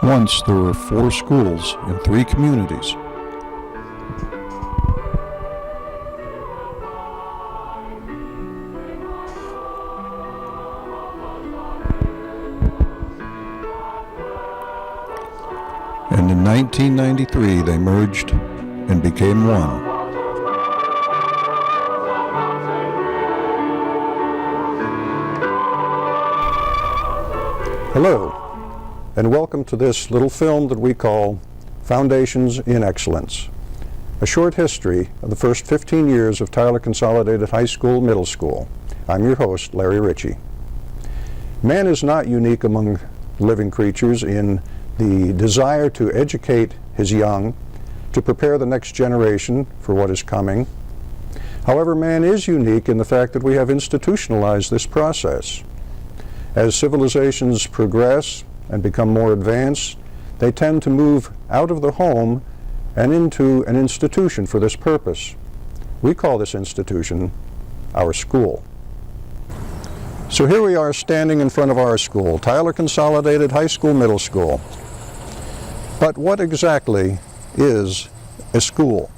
Once there were 4 schools in 3 communities. And in 1993 they merged and became one. Hello, and welcome to this little film that we call Foundations in Excellence, a short history of the first 15 years of Tyler Consolidated High School Middle School. I'm your host, Larry Ritchie. Man is not unique among living creatures in the desire to educate his young, to prepare the next generation for what is coming. However, man is unique in the fact that we have institutionalized this process. As civilizations progress and become more advanced, they tend to move out of the home and into an institution for this purpose. We call this institution our school. So here we are standing in front of our school, Tyler Consolidated High School Middle School. But what exactly is a school?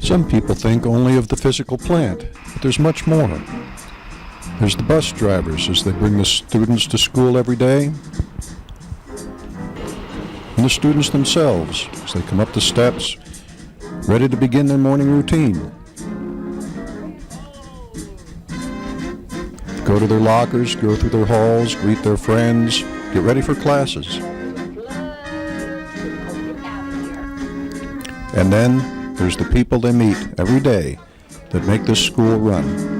Some people think only of the physical plant, but there's much more. There's the bus drivers as they bring the students to school every day, and the students themselves as they come up the steps, ready to begin their morning routine. Go to their lockers, go through their halls, greet their friends, get ready for classes. And then there's the people they meet every day that make this school run.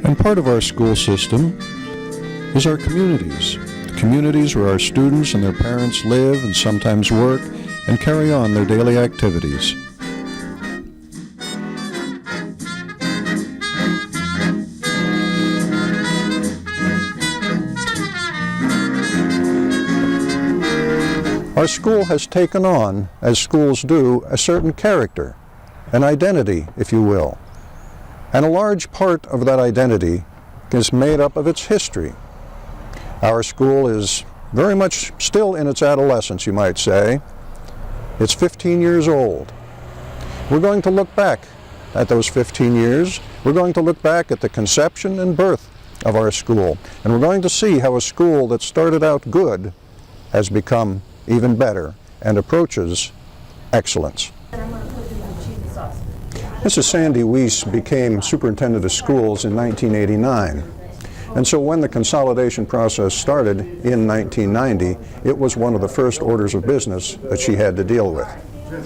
And part of our school system is our communities. The communities where our students and their parents live and sometimes work and carry on their daily activities. Our school has taken on, as schools do, a certain character, an identity, if you will. And a large part of that identity is made up of its history. Our school is very much still in its adolescence, you might say. It's 15 years old. We're going to look back at those 15 years. We're going to look back at the conception and birth of our school. And we're going to see how a school that started out good has become even better and approaches excellence. Mrs. Sandy Weiss became superintendent of schools in 1989. And so when the consolidation process started in 1990, it was one of the first orders of business that she had to deal with.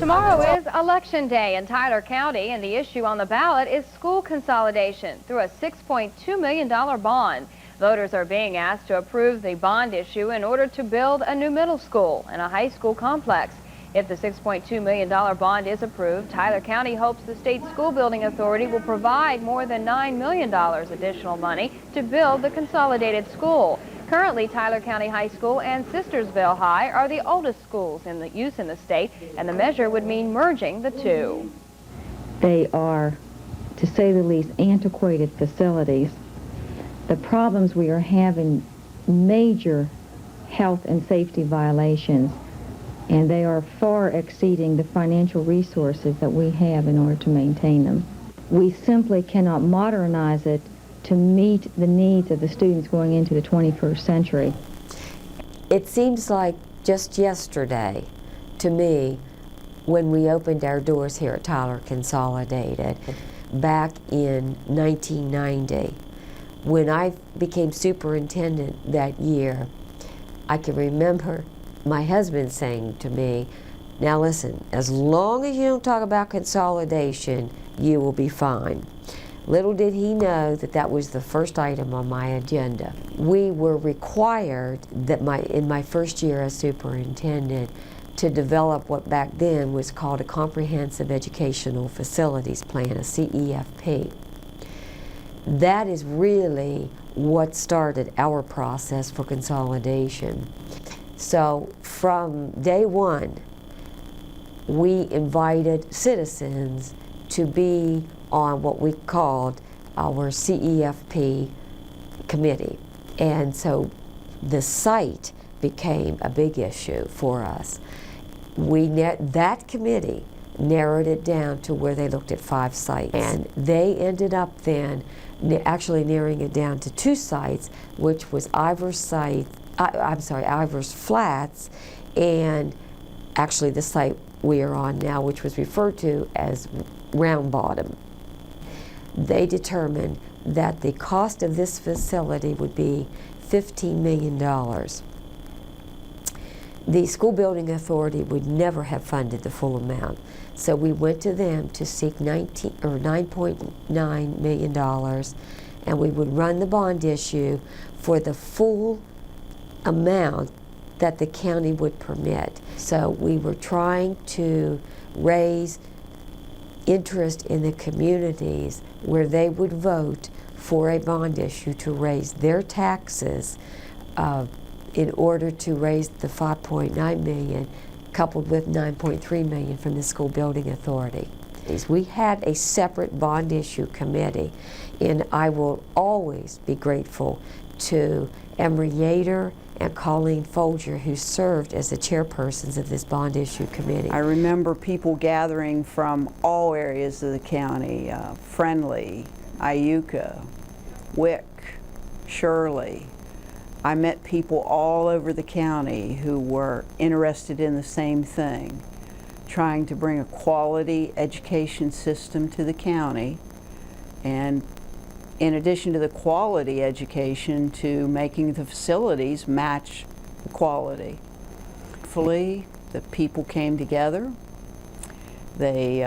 Tomorrow is Election Day in Tyler County, and the issue on the ballot is school consolidation through a $6.2 million bond. Voters are being asked to approve the bond issue in order to build a new middle school and a high school complex. If the $6.2 million bond is approved, Tyler County hopes the State School Building Authority will provide more than $9 million additional money to build the consolidated school. Currently, Tyler County High School and Sistersville High are the oldest schools in the use in the state, and the measure would mean merging the two. They are, to say the least, antiquated facilities. The problems we are having, major health and safety violations, and they are far exceeding the financial resources that we have in order to maintain them. We simply cannot modernize it to meet the needs of the students going into the 21st century. It seems like just yesterday to me when we opened our doors here at Tyler Consolidated back in 1990. When I became superintendent that year, I can remember my husband saying to me, "Now listen, as long as you don't talk about consolidation, you will be fine." Little did he know that that was the first item on my agenda. We were required that in my first year as superintendent to develop what back then was called a Comprehensive Educational Facilities Plan, a CEFP. That is really what started our process for consolidation. So from day one, we invited citizens to be on what we called our CEFP committee. And so the site became a big issue for us. That committee narrowed it down to where they looked at 5 sites. And they ended up then actually narrowing it down to 2 sites, which was Ivers Flats, and actually the site we are on now, which was referred to as Round Bottom. They determined that the cost of this facility would be $15 million. The school building authority would never have funded the full amount. So we went to them to seek $9.9 million, and we would run the bond issue for the full amount that the county would permit. So we were trying to raise interest in the communities where they would vote for a bond issue to raise their taxes in order to raise the $5.9 million coupled with $9.3 million from the school building authority. We had a separate bond issue committee, and I will always be grateful to Emery Yater and Colleen Folger, who served as the chairpersons of this bond issue committee. I remember people gathering from all areas of the county, Friendly, Iuka, Wick, Shirley. I met people all over the county who were interested in the same thing, trying to bring a quality education system to the county, and in addition to the quality education, to making the facilities match the quality. Hopefully, the people came together, they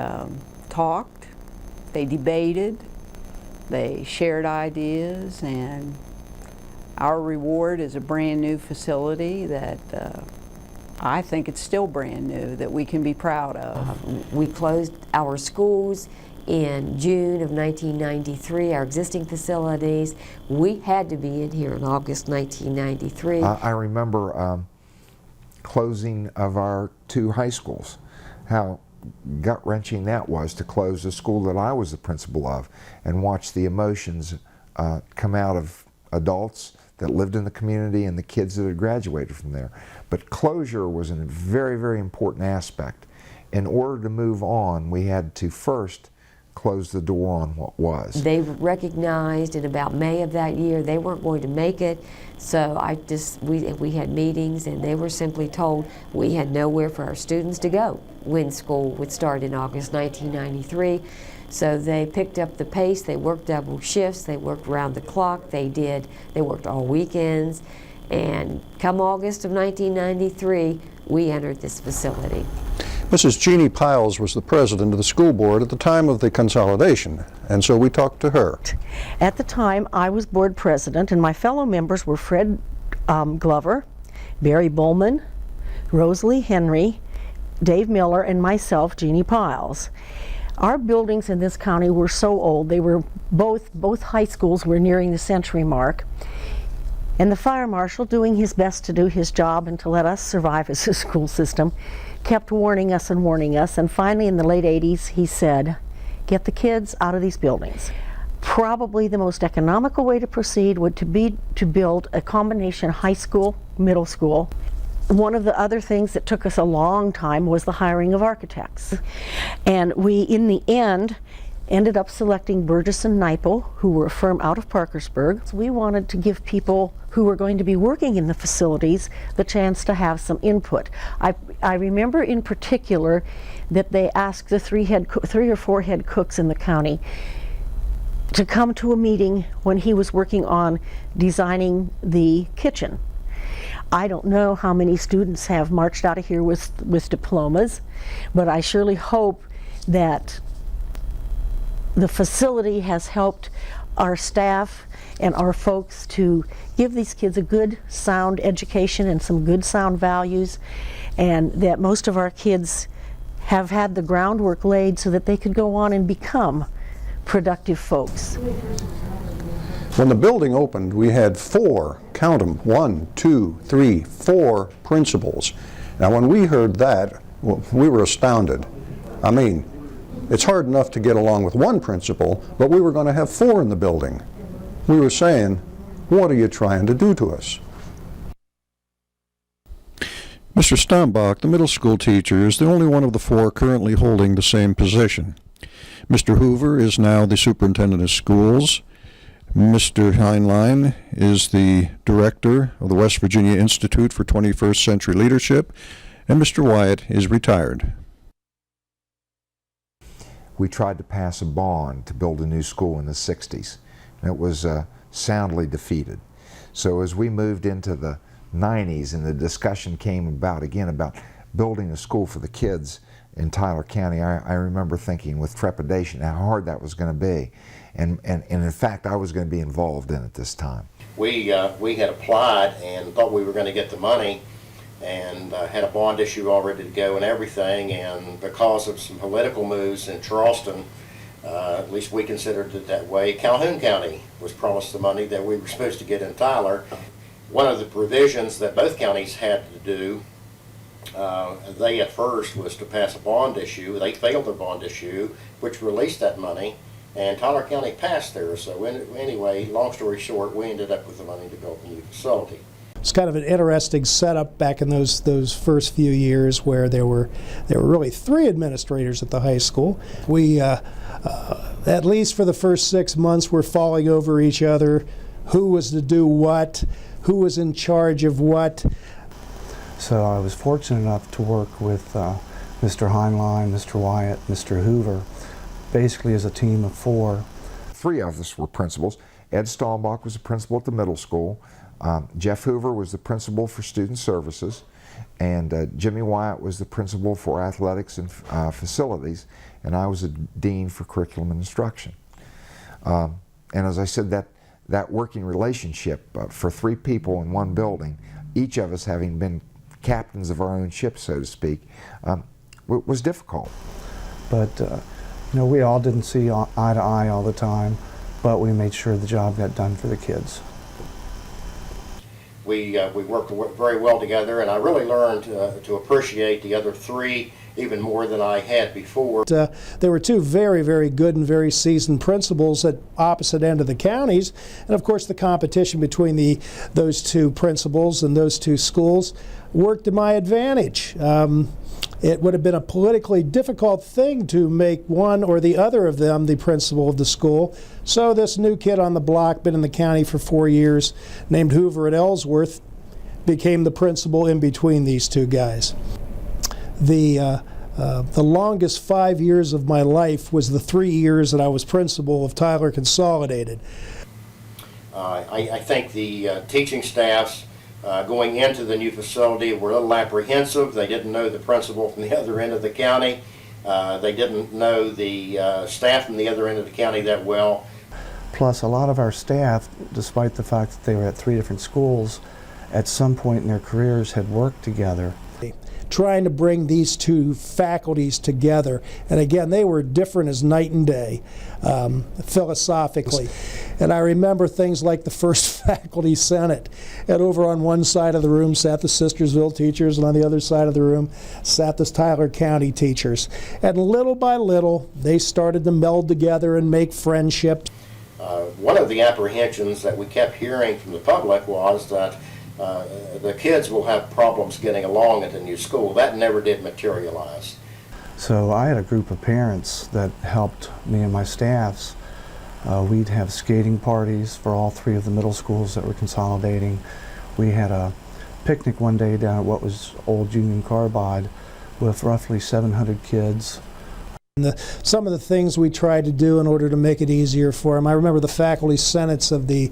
talked, they debated, they shared ideas, and our reward is a brand new facility that I think it's still brand new, that we can be proud of. We closed our schools in June of 1993, our existing facilities. We had to be in here in August 1993. I remember closing of our 2 high schools, how gut-wrenching that was to close the school that I was the principal of, and watch the emotions come out of adults that lived in the community and the kids that had graduated from there. But closure was a very, very important aspect. In order to move on, we had to first close the door on what was. They recognized in about May of that year they weren't going to make it, so we had meetings, and they were simply told we had nowhere for our students to go when school would start in August 1993. So they picked up the pace. They worked double shifts, they worked around the clock, they worked all weekends, and come August of 1993 we entered this facility. Mrs. Jeannie Piles was the president of the school board at the time of the consolidation, and so we talked to her. At the time, I was board president, and my fellow members were Fred Glover, Barry Bowman, Rosalie Henry, Dave Miller, and myself, Jeannie Piles. Our buildings in this county were so old. They were both high schools were nearing the century mark. And the fire marshal, doing his best to do his job and to let us survive as a school system, kept warning us, and finally in the late 80s he said, get the kids out of these buildings. Probably the most economical way to proceed would be to build a combination high school, middle school. One of the other things that took us a long time was the hiring of architects. And we, in the end, ended up selecting Burgess & Nipel, who were a firm out of Parkersburg. So we wanted to give people who were going to be working in the facilities the chance to have some input. I remember in particular that they asked the 3 or 4 head cooks in the county to come to a meeting when he was working on designing the kitchen. I don't know how many students have marched out of here with diplomas, but I surely hope that the facility has helped our staff and our folks to give these kids a good, sound education and some good, sound values, and that most of our kids have had the groundwork laid so that they could go on and become productive folks. When the building opened, we had 4, count them, 1, 2, 3, 4 principals. Now when we heard that, we were astounded. I mean, it's hard enough to get along with one principal, but we were going to have 4 in the building. We were saying, what are you trying to do to us? Mr. Stambach, the middle school teacher, is the only one of the 4 currently holding the same position. Mr. Hoover is now the superintendent of schools. Mr. Heinlein is the director of the West Virginia Institute for 21st Century Leadership, and Mr. Wyatt is retired. We tried to pass a bond to build a new school in the 60s, and it was soundly defeated. So as we moved into the 90s and the discussion came about again about building a school for the kids in Tyler County, I remember thinking with trepidation how hard that was going to be. And in fact, I was going to be involved in it this time. We had applied and thought we were going to get the money, and had a bond issue all ready to go and everything, and because of some political moves in Charleston, at least we considered it that way, Calhoun County was promised the money that we were supposed to get in Tyler. One of the provisions that both counties had to do, they at first, was to pass a bond issue. They failed their bond issue, which released that money, and Tyler County passed theirs. So anyway, long story short, we ended up with the money to build a new facility. It's kind of an interesting setup back in those first few years where there were really 3 administrators at the high school. We, at least for the first 6 months, were falling over each other. Who was to do what? Who was in charge of what? So I was fortunate enough to work with Mr. Heinlein, Mr. Wyatt, Mr. Hoover, basically as a team of 4. 3 of us were principals. Ed Stambach was the principal at the middle school. Jeff Hoover was the principal for student services, and Jimmy Wyatt was the principal for athletics and facilities, and I was a dean for curriculum and instruction. And as I said, that working relationship for 3 people in one building, each of us having been captains of our own ship, so to speak, was difficult. But you know, we all didn't see eye to eye all the time, but we made sure the job got done for the kids. We worked very well together, and I really learned to appreciate the other 3 even more than I had before. There were 2 very, very good and very seasoned principals at opposite end of the counties, and of course the competition between those 2 principals and those 2 schools worked to my advantage. It would have been a politically difficult thing to make one or the other of them the principal of the school. So this new kid on the block, been in the county for 4 years, named Hoover at Ellsworth, became the principal in between these 2 guys. The longest 5 years of my life was the 3 years that I was principal of Tyler Consolidated. I think the teaching staffs going into the new facility were a little apprehensive. They didn't know the principal from the other end of the county. They didn't know the staff from the other end of the county that well. Plus, a lot of our staff, despite the fact that they were at 3 different schools, at some point in their careers had worked together. Trying to bring these 2 faculties together, and again, they were different as night and day, philosophically. And I remember things like the first faculty senate, and over on one side of the room sat the Sistersville teachers, and on the other side of the room sat the Tyler County teachers. And little by little, they started to meld together and make friendships. One of the apprehensions that we kept hearing from the public was that the kids will have problems getting along at the new school. That never did materialize. So I had a group of parents that helped me and my staffs. We'd have skating parties for all 3 of the middle schools that were consolidating. We had a picnic one day down at what was old Union Carbide with roughly 700 kids. Some of the things we tried to do in order to make it easier for them. I remember the faculty senates of the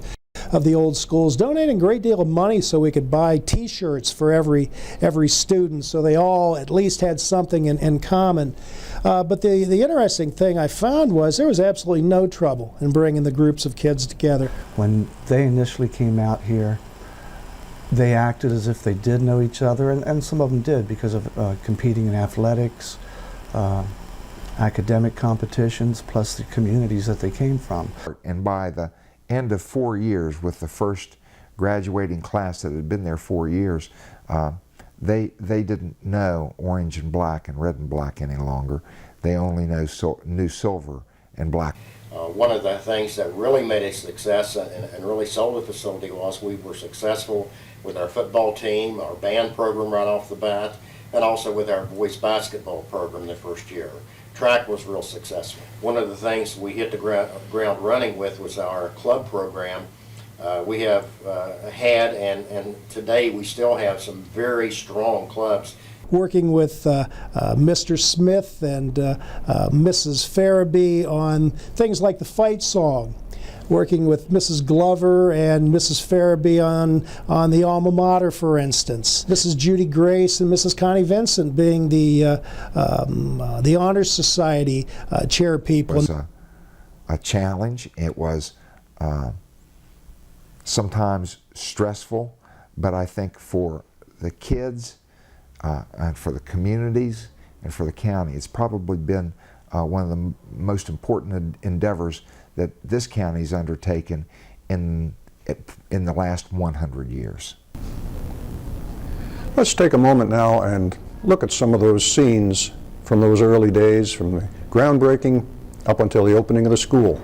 of the old schools, donating a great deal of money so we could buy T-shirts for every student, so they all at least had something in common. But the interesting thing I found was there was absolutely no trouble in bringing the groups of kids together. When they initially came out here, they acted as if they did know each other, and some of them did because of competing in athletics, academic competitions, plus the communities that they came from. And by the end of 4 years, with the first graduating class that had been there 4 years, they didn't know orange and black and red and black any longer. They only knew silver and black. One of the things that really made a success and really sold the facility was we were successful with our football team, our band program right off the bat, and also with our boys basketball program the first year. Track was real successful. One of the things we hit the ground running with was our club program. We have had and today we still have some very strong clubs. Working with Mr. Smith and Mrs. Farabee on things like the fight song. Working with Mrs. Glover and Mrs. Farabee on the alma mater, for instance. Mrs. Judy Grace and Mrs. Connie Vincent being the Honor Society chair people. It was a challenge. It was sometimes stressful, but I think for the kids and for the communities and for the county, it's probably been one of the most important endeavors that this county's undertaken in the last 100 years. Let's take a moment now and look at some of those scenes from those early days, from the groundbreaking up until the opening of the school.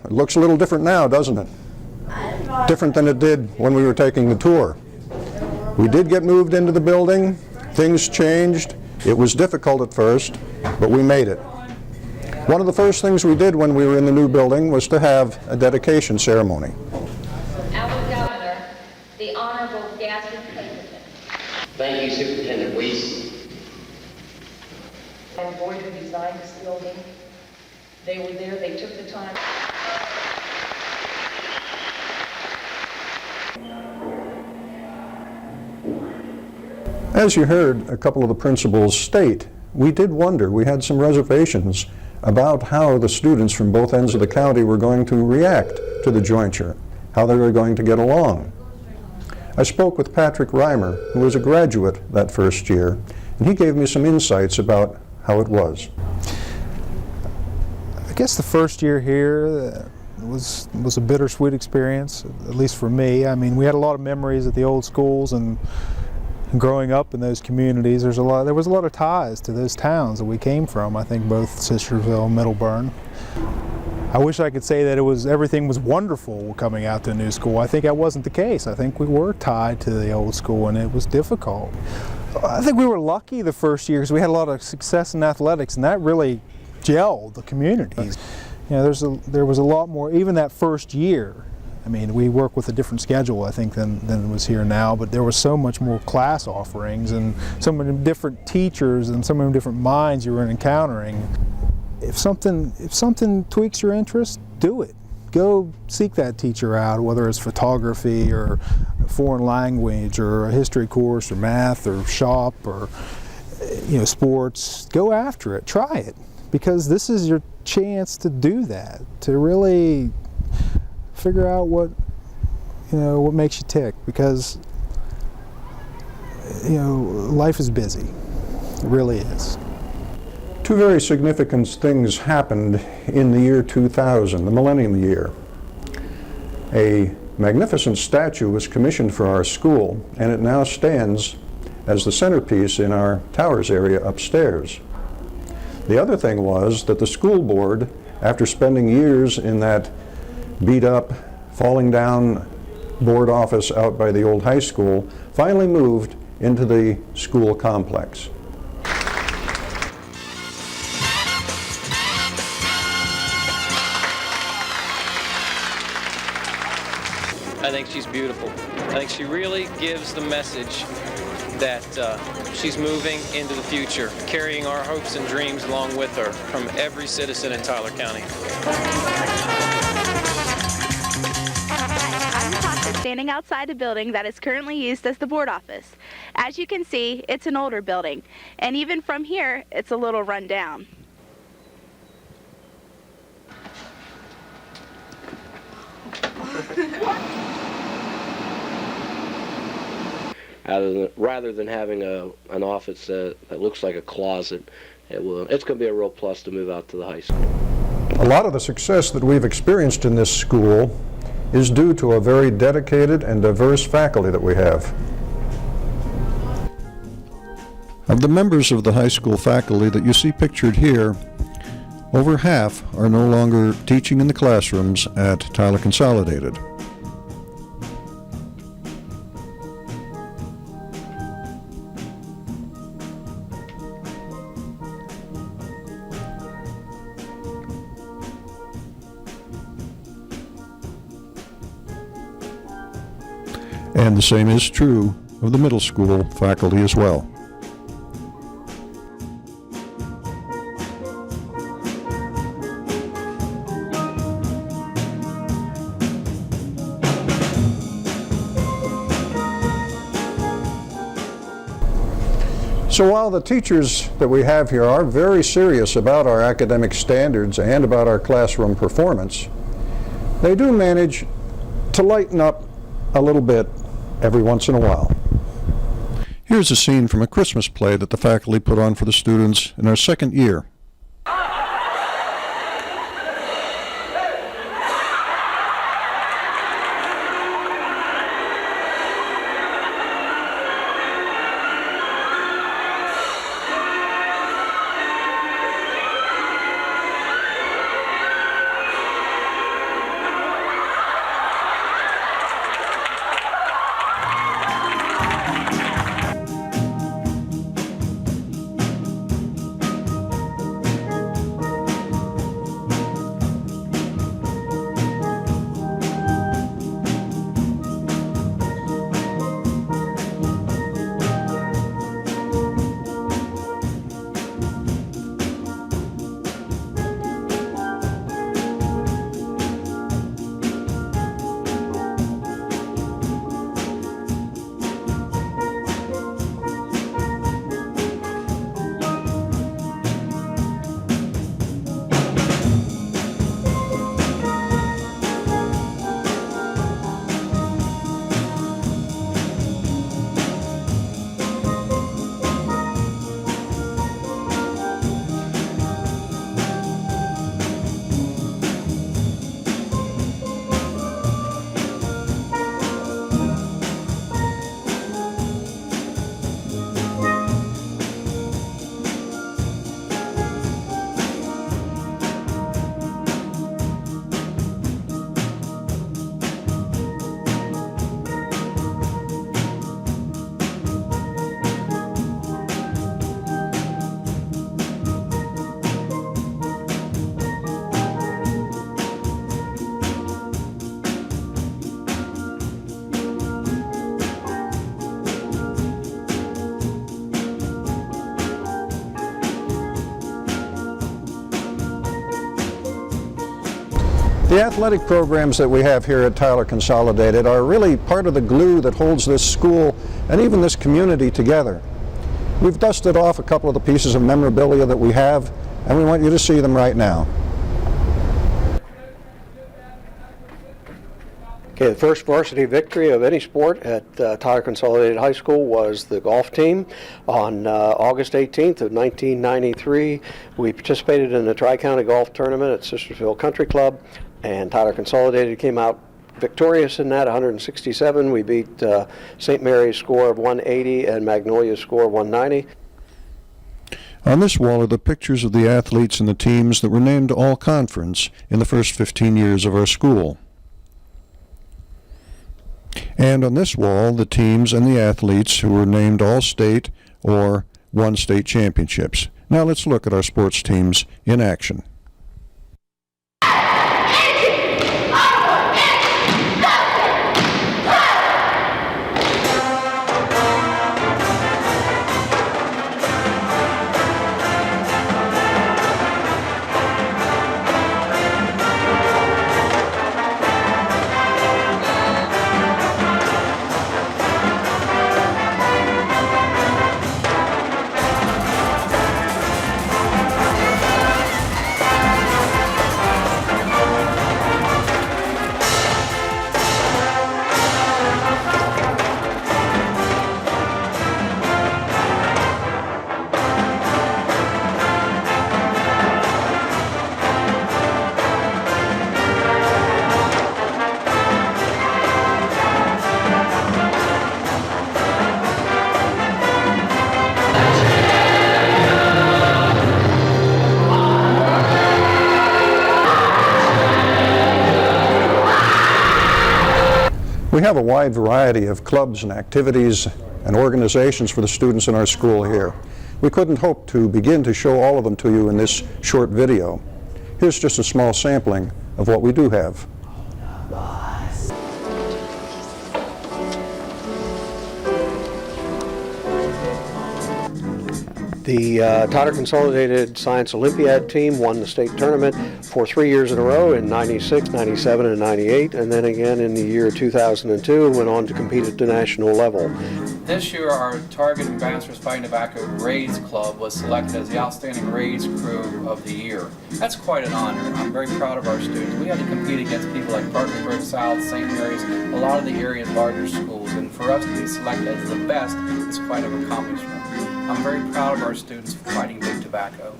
It looks a little different now, doesn't it? Different than it did when we were taking the tour. We did get moved into the building. Things changed. It was difficult at first, but we made it. One of the first things we did when we were in the new building was to have a dedication ceremony. Our Governor, the Honorable Gaston President. Thank you, Superintendent Weiss. And boy, who designed this building. They were there, they took the time. As you heard a couple of the principals state, we did wonder, we had some reservations about how the students from both ends of the county were going to react to the jointure, how they were going to get along. I spoke with Patrick Reimer, who was a graduate that first year, and he gave me some insights about how it was. I guess the first year here was a bittersweet experience, at least for me. I mean, we had a lot of memories at the old schools, and growing up in those communities, there was a lot of ties to those towns that we came from. I think both Sistersville, Middleburn. I wish I could say that everything was wonderful coming out to a new school. I think that wasn't the case. I think we were tied to the old school, and it was difficult. I think we were lucky the first year because we had a lot of success in athletics, and that really gelled the communities. You know, there was a lot more, even that first year. I mean, we work with a different schedule, I think, than was here now, but there was so much more class offerings and so many different teachers and so many different minds you were encountering. If something tweaks your interest, do it. Go seek that teacher out, whether it's photography or a foreign language or a history course or math or shop or sports. Go after it, try it, because this is your chance to do that, to really figure out what makes you tick, because life is busy. It really is. Two very significant things happened in the year 2000, the millennium year. A magnificent statue was commissioned for our school, and it now stands as the centerpiece in our Towers area upstairs. The other thing was that the school board, after spending years in that beat up, falling down board office out by the old high school, finally moved into the school complex. I think she's beautiful. I think she really gives the message that she's moving into the future, carrying our hopes and dreams along with her from every citizen in Tyler County. Standing outside a building that is currently used as the board office. As you can see, it's an older building, and even from here, it's a little run down. Rather than having an office that looks like a closet, it's going to be a real plus to move out to the high school. A lot of the success that we've experienced in this school is due to a very dedicated and diverse faculty that we have. Of the members of the high school faculty that you see pictured here, over half are no longer teaching in the classrooms at Tyler Consolidated. And the same is true of the middle school faculty as well. So while the teachers that we have here are very serious about our academic standards and about our classroom performance, they do manage to lighten up a little bit every once in a while. Here's a scene from a Christmas play that the faculty put on for the students in our second year. The athletic programs that we have here at Tyler Consolidated are really part of the glue that holds this school and even this community together. We've dusted off a couple of the pieces of memorabilia that we have, and we want you to see them right now. Okay, the first varsity victory of any sport at Tyler Consolidated High School was the golf team. On August 18th of 1993, we participated in the Tri-County Golf Tournament at Sistersville Country Club, and Tyler Consolidated came out victorious in that, 167. We beat St. Mary's score of 180 and Magnolia's score of 190. On this wall are the pictures of the athletes and the teams that were named All-Conference in the first 15 years of our school. And on this wall, the teams and the athletes who were named All-State or won state championships. Now let's look at our sports teams in action. We have a wide variety of clubs and activities and organizations for the students in our school here. We couldn't hope to begin to show all of them to you in this short video. Here's just a small sampling of what we do have. The Tyler Consolidated Science Olympiad team won the state tournament for 3 years in a row in 96, 97, and 98, and then again in the year 2002 and went on to compete at the national level. This year our Target Ambassadors Fighting Tobacco Raids Club was selected as the Outstanding Raids Crew of the Year. That's quite an honor. I'm very proud of our students. We had to compete against people like Parkersburg South, St. Mary's, a lot of the area's larger schools, and for us to be selected as the best is quite an accomplishment. I'm very proud of our students for fighting big tobacco.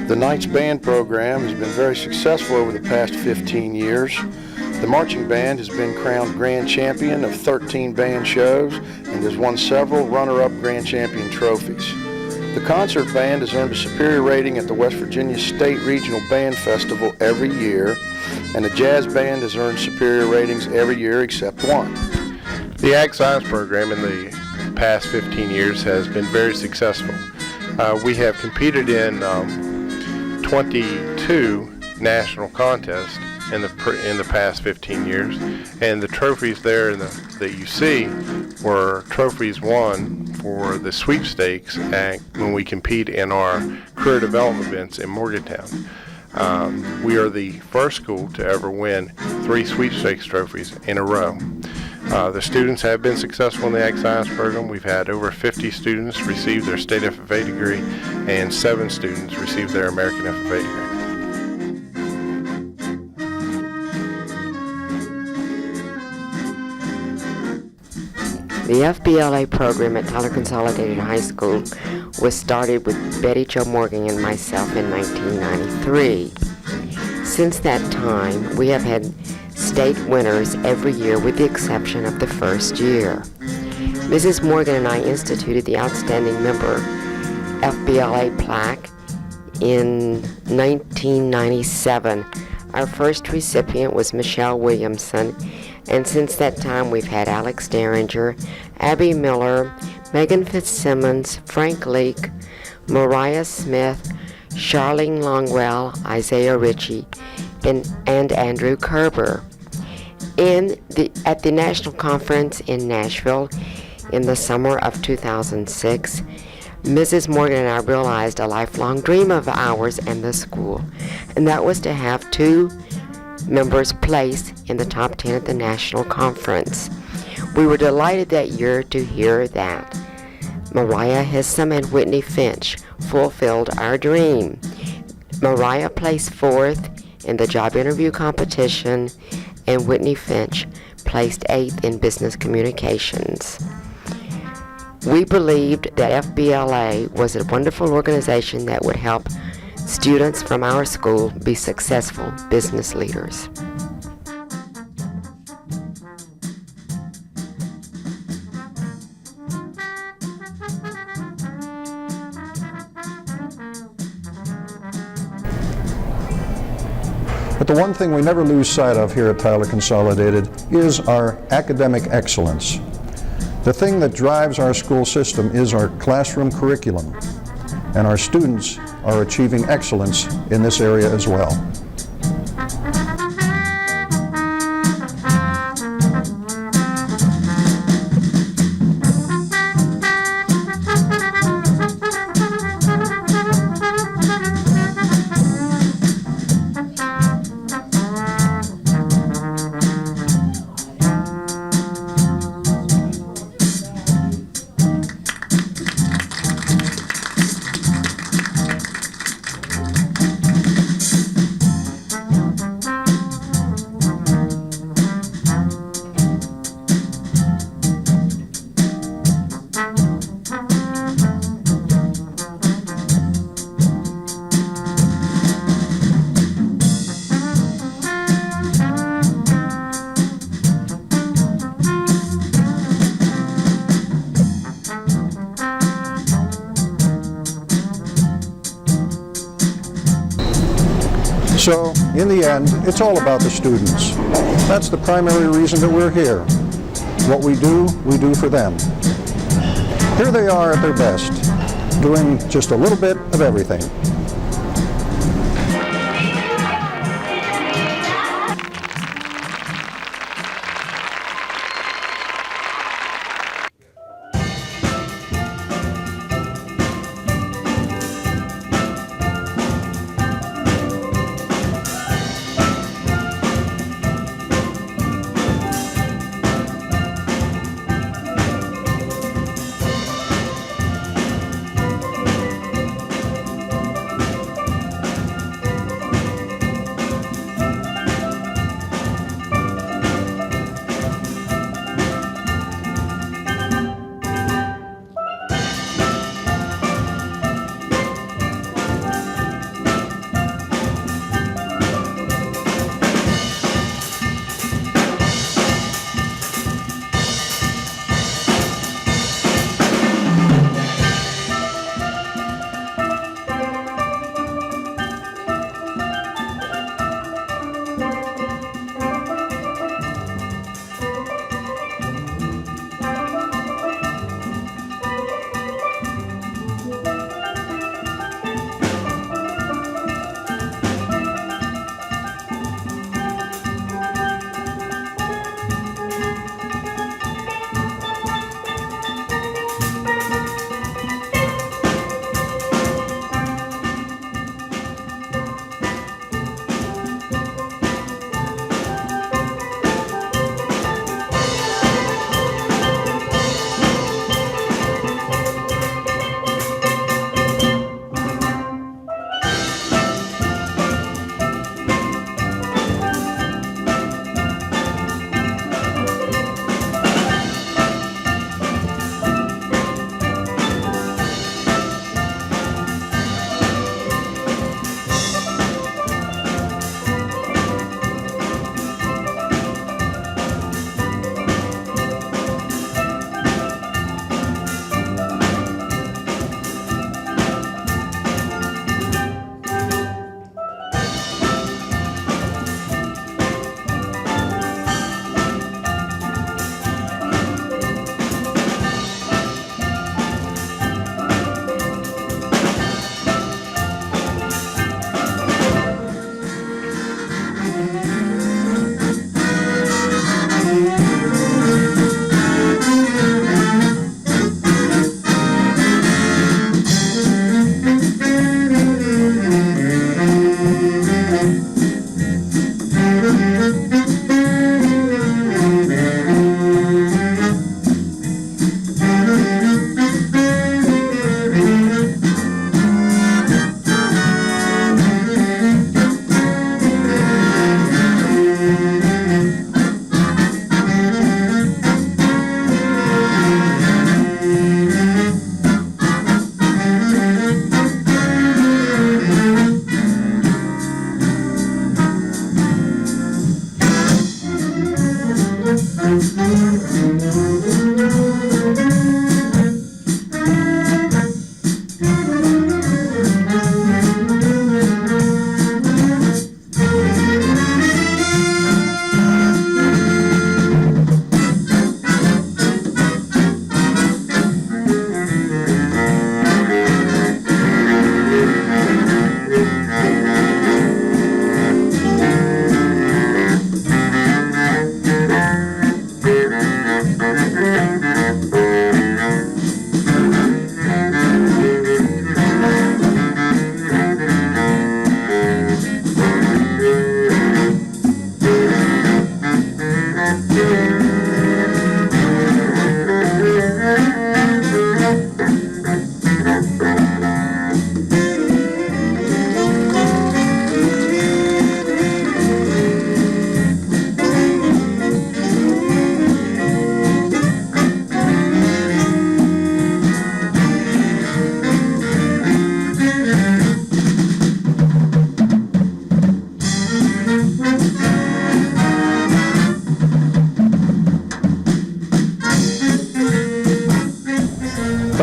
The Knights Band program has been very successful over the past 15 years. The marching band has been crowned grand champion of 13 band shows and has won several runner-up grand champion trophies. The concert band has earned a superior rating at the West Virginia State Regional Band Festival every year, and the jazz band has earned superior ratings every year except one. The Ag Science program in the past 15 years has been very successful. We have competed in 22 national contests in the past 15 years, and the trophies there that you see were trophies won for the sweepstakes when we compete in our career development events in Morgantown. We are the first school to ever win 3 sweepstakes trophies in a row. The students have been successful in the Ag Science program. We've had over 50 students receive their state FFA degree and 7 students receive their American FFA degree. The FBLA program at Tyler Consolidated High School was started with Betty Jo Morgan and myself in 1993. Since that time, we have had state winners every year with the exception of the first year. Mrs. Morgan and I instituted the Outstanding Member FBLA plaque in 1997. Our first recipient was Michelle Williamson, and since that time we've had Alex Derringer, Abby Miller, Megan Fitzsimmons, Frank Leake, Mariah Smith, Charlene Longwell, Isaiah Ritchie, and Andrew Kerber. At the National Conference in Nashville in the summer of 2006, Mrs. Morgan and I realized a lifelong dream of ours and the school, and that was to have 2 members place in the top 10 at the National Conference. We were delighted that year to hear that Mariah Hissam and Whitney Finch fulfilled our dream. Mariah placed 4th in the job interview competition, and Whitney Finch placed 8th in business communications. We believed that FBLA was a wonderful organization that would help students from our school be successful business leaders. But the one thing we never lose sight of here at Tyler Consolidated is our academic excellence. The thing that drives our school system is our classroom curriculum, and our students are achieving excellence in this area as well. So, in the end, it's all about the students. That's the primary reason that we're here. What we do for them. Here they are at their best, doing just a little bit of everything.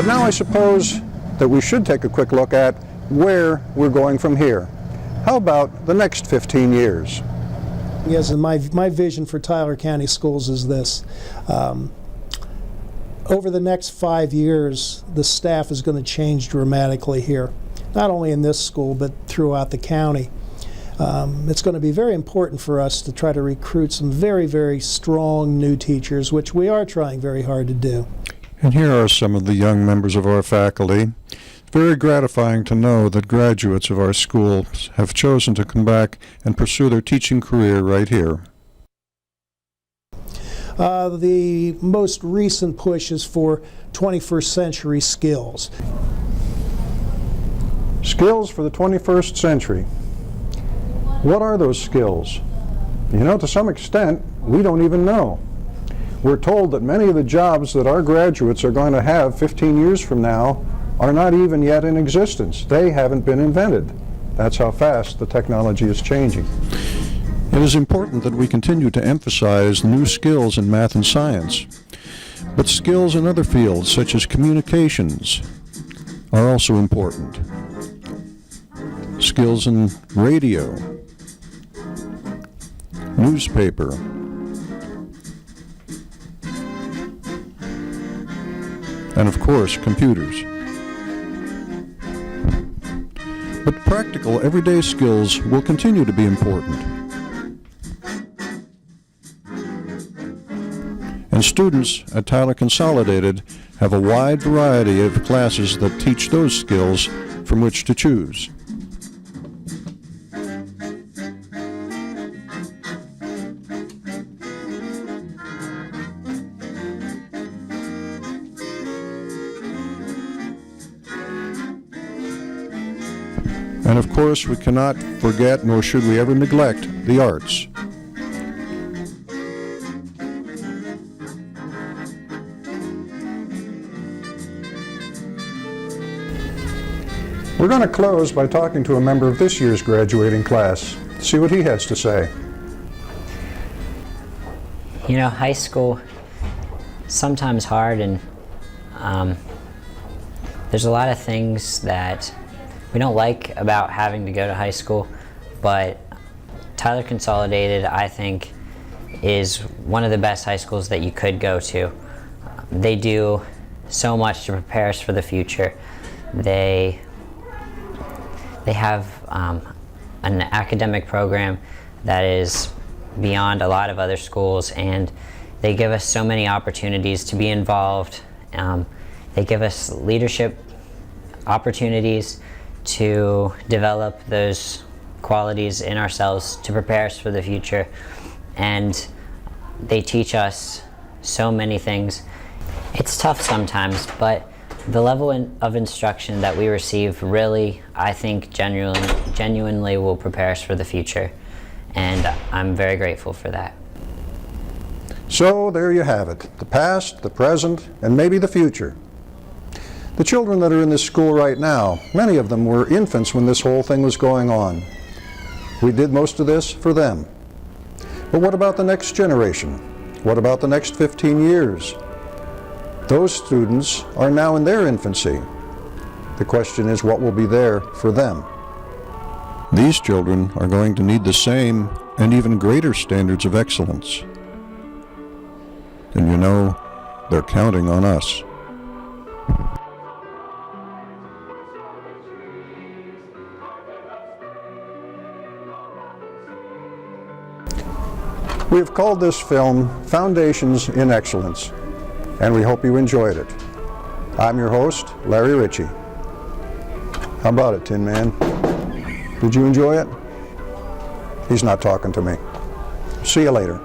But now I suppose that we should take a quick look at where we're going from here. How about the next 15 years? Yes, and my vision for Tyler County Schools is this. Over the next 5 years, the staff is going to change dramatically here, not only in this school, but throughout the county. It's going to be very important for us to try to recruit some very, very strong new teachers, which we are trying very hard to do. And here are some of the young members of our faculty. It's very gratifying to know that graduates of our schools have chosen to come back and pursue their teaching career right here. The most recent push is for 21st century skills. Skills for the 21st century. What are those skills? You know, to some extent, we don't even know. We're told that many of the jobs that our graduates are going to have 15 years from now are not even yet in existence. They haven't been invented. That's how fast the technology is changing. It is important that we continue to emphasize new skills in math and science, but skills in other fields, such as communications, are also important. Skills in radio, newspaper, and of course, computers. But practical, everyday skills will continue to be important. And students at Tyler Consolidated have a wide variety of classes that teach those skills from which to choose. And of course, we cannot forget, nor should we ever neglect, the arts. We're going to close by talking to a member of this year's graduating class. See what he has to say. You know, high school, sometimes hard, and there's a lot of things that we don't like about having to go to high school, but Tyler Consolidated, I think, is one of the best high schools that you could go to. They do so much to prepare us for the future. They have an academic program that is beyond a lot of other schools, and they give us so many opportunities to be involved. They give us leadership opportunities to develop those qualities in ourselves to prepare us for the future. And they teach us so many things. It's tough sometimes, but the level of instruction that we receive really, I think, genuinely will prepare us for the future. And I'm very grateful for that. So there you have it, the past, the present, and maybe the future. The children that are in this school right now, many of them were infants when this whole thing was going on. We did most of this for them. But what about the next generation? What about the next 15 years? Those students are now in their infancy. The question is, what will be there for them? These children are going to need the same and even greater standards of excellence. And you know, they're counting on us. We have called this film Foundations in Excellence, and we hope you enjoyed it. I'm your host, Larry Ritchie. How about it, Tin Man? Did you enjoy it? He's not talking to me. See you later.